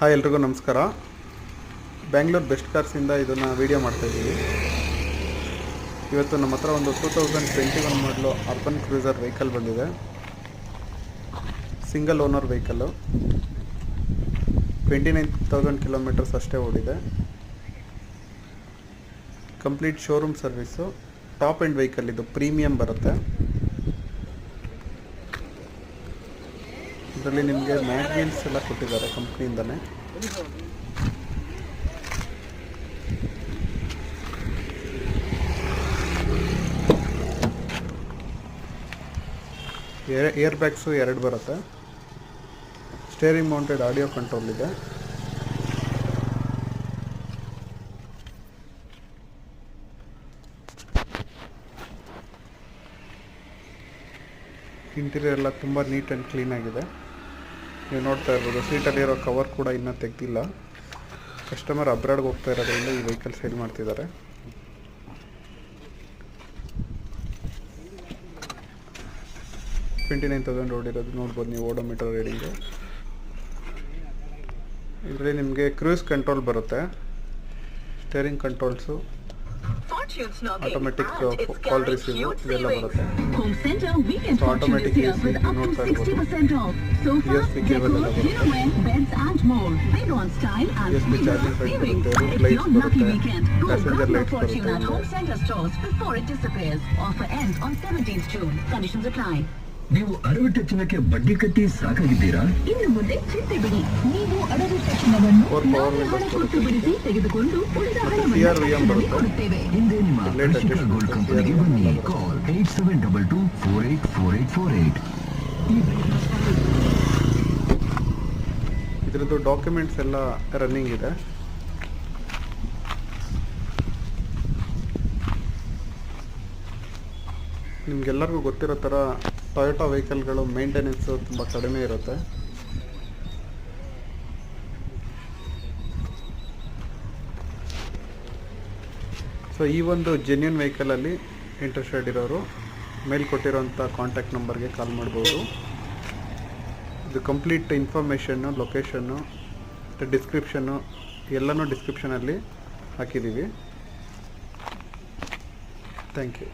Hi ಎಲ್ರಿಗೂ ನಮಸ್ಕಾರ. Bangalore best ಕಾರ್ಸಿಂದ ಇದನ್ನು ವೀಡಿಯೋ ಮಾಡ್ತಾಯಿದ್ದೀವಿ. ಇವತ್ತು ನಮ್ಮ ಹತ್ರ ಒಂದು 2021 ಮಾಡಲು ಅರ್ಬನ್ ಕ್ರೂಸರ್ ವೆಹಿಕಲ್ ಬಂದಿದೆ. ಸಿಂಗಲ್ ಓನರ್ ವೆಹಿಕಲ್ಲು, 29,000 ಕಿಲೋಮೀಟರ್ಸ್ ಅಷ್ಟೇ ಓಡಿದೆ. Complete showroom service, top end vehicle. ಇದು ಪ್ರೀಮಿಯಂ ಬರುತ್ತೆ. ಇದರಲ್ಲಿ ನಿಮಗೆ ಮ್ಯಾಟ್ ವೀಲ್ಸ್ ಎಲ್ಲ ಕೊಟ್ಟಿದ್ದಾರೆ ಕಂಪ್ನಿಯಿಂದನೇ. ಏರ್ ಬ್ಯಾಗ್ಸು 2 ಬರುತ್ತೆ. ಸ್ಟೇರಿಂಗ್ ಮೌಂಟೆಡ್ ಆಡಿಯೋ ಕಂಟ್ರೋಲ್ ಇದೆ. ಇಂಟೀರಿಯರ್ ಎಲ್ಲ ತುಂಬ ನೀಟ್ ಆ್ಯಂಡ್ ಕ್ಲೀನ್ ಆಗಿದೆ. ನೀವು ನೋಡ್ತಾ ಇರ್ಬೋದು, ಸೀಟಲ್ಲಿರೋ ಕವರ್ ಕೂಡ ಇನ್ನೂ ತೆಗೆದಿಲ್ಲ. ಕಸ್ಟಮರ್ ಅಬ್ರಾಡ್ಗೆ ಹೋಗ್ತಾ ಇರೋದ್ರಿಂದ ಈ ವೆಹಿಕಲ್ ಸೇಲ್ ಮಾಡ್ತಿದ್ದಾರೆ. $29,000 ಓಡಿರೋದು ನೋಡ್ಬೋದು ನೀವು, ಓಡೋಮೀಟರ್ ರೀಡಿಂಗು. ಇದರಲ್ಲಿ ನಿಮಗೆ ಕ್ರೂಸ್ ಕಂಟ್ರೋಲ್ ಬರುತ್ತೆ, steering controls, automatic call receive ಇದೆಲ್ಲ ಬರುತ್ತೆ. ಸೊ ಆಟೋಮೆಟಿಕ್ AC ನೋಡ್ತಾ ಇರ್ಬೋದು. USB ಕೇಬಲ್ ಎಲ್ಲ ಬರುತ್ತೆ. USB ಚಾರ್ಜಿಂಗ್ ಪೈಪ್ ಬರುತ್ತೆ, ರೂಫ್ ಲೈಟ್ಸ್ ಬರುತ್ತೆ, ಪ್ಯಾಸೆಂಜರ್ ಲೈಟ್ಸ್ ಬರುತ್ತೆ. ನೀವು ಅಡವು ತಕ್ಷಣಕ್ಕೆ ಬಡ್ಡಿ ಕಟ್ಟಿ ಸಾಕಾಗಿದ್ದೀರಾ? ಇನ್ನು ಮುಂದೆ ಚಿಂತೆ ಬಿಡಿ. ನೀವು ಅಡವು ತಕ್ಷಣವನ್ನು ಬಿಡಿಸಿ ತೆಗೆದುಕೊಂಡು ಉಳಿದ ಹಣವನ್ನು ಕೊಡುತ್ತೇವೆ. ಹಿಂದೆ ನಿಮ್ಮ ಕೃಷಿಕ ಗೋಲ್ಡ್ ಕಂಪನಿಗೆ ಬನ್ನಿ. ಕಾಲ್ 8722484848. ಇದರದ್ದು ಡಾಕ್ಯುಮೆಂಟ್ಸ್ ಎಲ್ಲ ರನ್ನಿಂಗ್ ಇದೆ. ನಿಮ್ಗೆಲ್ಲರಿಗೂ ಗೊತ್ತಿರೋ ಥರ ಟೊಯೋಟಾ ವೆಹಿಕಲ್ಗಳು ಮೇಂಟೆನೆನ್ಸು ತುಂಬ ಕಡಿಮೆ ಇರುತ್ತೆ. ಸೊ ಈ ಒಂದು ಜೆನ್ಯೂನ್ ವೆಹಿಕಲಲ್ಲಿ ಇಂಟ್ರೆಸ್ಟೆಡ್ ಇರೋರು ಮೇಲ್ ಕೊಟ್ಟಿರೋಂಥ ಕಾಂಟ್ಯಾಕ್ಟ್ ನಂಬರ್ಗೆ ಕಾಲ್ ಮಾಡ್ಬೋದು. ಇದು ಕಂಪ್ಲೀಟ್ ಇನ್ಫಾರ್ಮೇಷನ್ನು, ಲೊಕೇಶನ್ನು ಮತ್ತು ಡಿಸ್ಕ್ರಿಪ್ಷನ್ನು ಎಲ್ಲನೂ ಡಿಸ್ಕ್ರಿಪ್ಷನಲ್ಲಿ ಹಾಕಿದ್ದೀವಿ. Thank you.